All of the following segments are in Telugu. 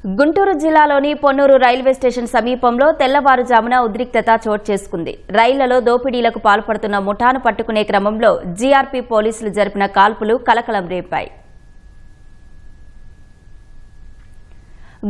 గుంటూరు జిల్లాలోని పొన్నూరు రైల్వే స్టేషన్ సమీపంలో తెల్లవారుజామున ఉద్రిక్తత చోటు చేసుకుంది. రైళ్లలో దోపిడీలకు పాల్పడుతున్న ముఠాను పట్టుకునే క్రమంలో జీఆర్పీ పోలీసులు జరిపిన కాల్పులు కలకలం రేపాయి.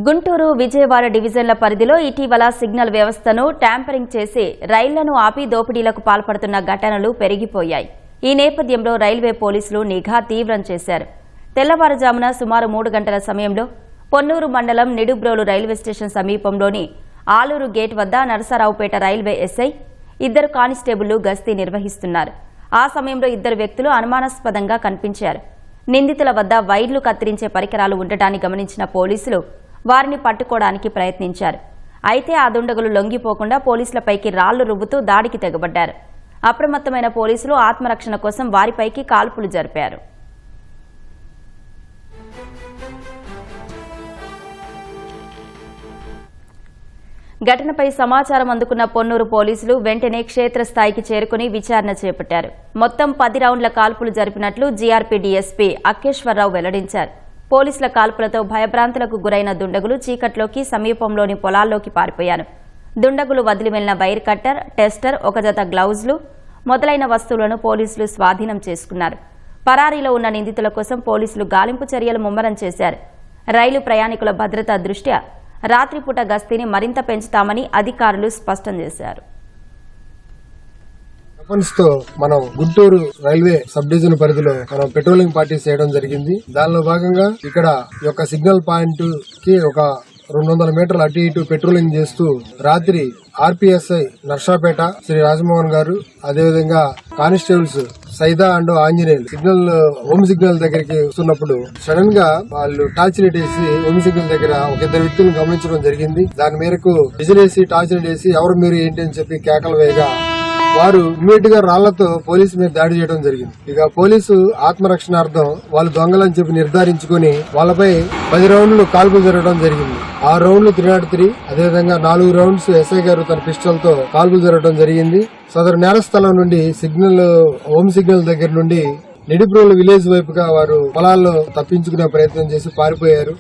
గుంటూరు, విజయవాడ డివిజన్ల పరిధిలో ఇటీవల సిగ్నల్ వ్యవస్థను ట్యాంపరింగ్ చేసి రైళ్లను ఆపి దోపిడీలకు పాల్పడుతున్న ఘటనలు పెరిగిపోయాయి. ఈ నేపథ్యంలో రైల్వే పోలీసులు నిఘా తీవ్రం చేశారు. తెల్లవారుజామున సుమారు 3 గంటల సమయంలో పొన్నూరు మండలం నిడుబ్రోలు రైల్వే స్టేషన్ సమీపంలోని ఆలూరు గేట్ వద్ద నరసరావుపేట రైల్వే ఎస్ఐ, 2 కానిస్టేబుళ్లు గస్తీ నిర్వహిస్తున్నారు. ఆ సమయంలో 2 వ్యక్తులు అనుమానాస్పదంగా కనిపించారు. నిందితుల వద్ద వైర్లు కత్తిరించే పరికరాలు ఉండటాన్ని గమనించిన పోలీసులు వారిని పట్టుకోవడానికి ప్రయత్నించారు. అయితే ఆ దుండగులు లొంగిపోకుండా పోలీసులపైకి రాళ్లు రువ్వుతూ దాడికి తెగబడ్డారు. అప్రమత్తమైన పోలీసులు ఆత్మరక్షణ కోసం వారిపైకి కాల్పులు జరిపారు. ఘటనపై సమాచారం అందుకున్న పొన్నూరు పోలీసులు వెంటనే క్షేత్రస్థాయికి చేరుకుని విచారణ చేపట్టారు. మొత్తం 10 రౌండ్ల కాల్పులు జరిపినట్లు జీఆర్పీ డీఎస్పీ అక్కేశ్వరరావు వెల్లడించారు. పోలీసుల కాల్పులతో భయభ్రాంతులకు గురైన దుండగులు చీకట్లోకి సమీపంలోని పొలాల్లోకి పారిపోయారు. దుండగులు వదిలి వెళ్లిన వైర్ కట్టర్, టెస్టర్, 1 జత గ్లౌజులు మొదలైన వస్తువులను పోలీసులు స్వాధీనం చేసుకున్నారు. పరారీలో ఉన్న నిందితుల కోసం పోలీసులు గాలింపు చర్యలు ముమ్మరం చేశారు. రైలు ప్రయాణికుల భద్రత దృష్ట్యా రాత్రిపూట గస్తీని మరింత పెంచుతామని అధికారులు స్పష్టం చేశారు. తో మనం గుంటూరు రైల్వే సబ్ డివిజన్ పరిధిలో మనం పెట్రోలింగ్ పార్టీస్ చేయడం జరిగింది. దానిలో భాగంగా ఇక్కడ ఈ యొక్క సిగ్నల్ పాయింట్ కి ఒక 200 మీటర్లు అటు ఇటు పెట్రోలింగ్ చేస్తూ రాత్రి ఆర్పీఎస్ఐ నర్సాపేట శ్రీ రాజమోహన్ గారు, అదేవిధంగా constables Saida and Anjaneyulu signal home signal దగ్గరికి వస్తున్నప్పుడు సడన్ గా వాళ్ళు టార్చ్ లైట్ వేసి హోమ్ సిగ్నల్ దగ్గర ఒక 2 వ్యక్తులను గమనించడం జరిగింది. దాని మేరకు విజిలేసి టార్చ్ లైట్ వేసి ఎవరు మీరు ఏంటి అని చెప్పి కేకలు వేయగా వారు ఇమ్మీడియట్ గా రాళ్లతో పోలీసు మీద దాడి చేయడం జరిగింది. ఇక పోలీసు ఆత్మరక్షణార్థం వాళ్ళు దొంగలని చెప్పి నిర్ధారించుకుని వాళ్ళపై 10 రౌండ్లు కాల్పులు జరగడం జరిగింది. 6 రౌండ్లు 303, అదేవిధంగా 4 రౌండ్స్ ఎస్ఐ గారు తన పిస్టల్ తో కాల్పులు జరగడం జరిగింది. సదరు నేర స్థలం నుండి హోమ్ సిగ్నల్ దగ్గర నుండి నిడుబ్రోలు విలేజ్ వైపుగా వారు పొలాల్లో తప్పించుకునే ప్రయత్నం చేసి పారిపోయారు.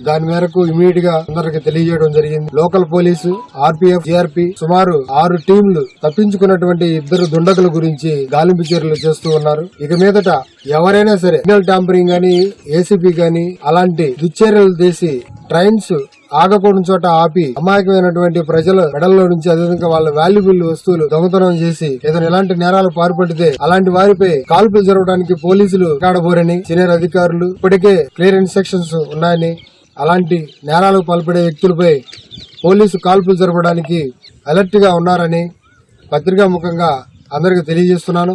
దాని మేరకు ఇమీడియట్ గా అందరికి తెలియజేయడం జరిగింది. లోకల్ పోలీసు, ఆర్పీఎఫ్, జీఆర్పీ సుమారు 6 టీంలు తప్పించుకున్నటువంటి 2 దుండగుల గురించి గాలింపు చర్యలు చేస్తూ ఉన్నారు. ఇక మీదట ఎవరైనా సరే సిగ్నల్ ట్యాంపరింగ్ గాని, ఏసీపీ గాని అలాంటి దుశ్చర్యలు చేసి ట్రైన్స్ ఆగకూడని చోట ఆపి అమాయకమైనటువంటి ప్రజల మెడల్లో నుంచి, అదేవిధంగా వాళ్ళ వాల్యుబుల్ వస్తువులు దొంగతనం చేసి ఏదైనా ఎలాంటి నేరాలు పాల్పడితే అలాంటి వారిపై కాల్పులు జరగడానికి పోలీసులు కాడబోరని సీనియర్ అధికారులు ఇప్పటికే క్లియర్ ఇన్స్ట్రక్షన్స్ ఉన్నాయని, అలాంటి నేరాలకు పాల్పడే వ్యక్తులపై పోలీసు కాల్పులు జరపడానికి అలర్ట్ గా ఉన్నారని పత్రికా ముఖంగా అందరికీ తెలియజేస్తున్నాను.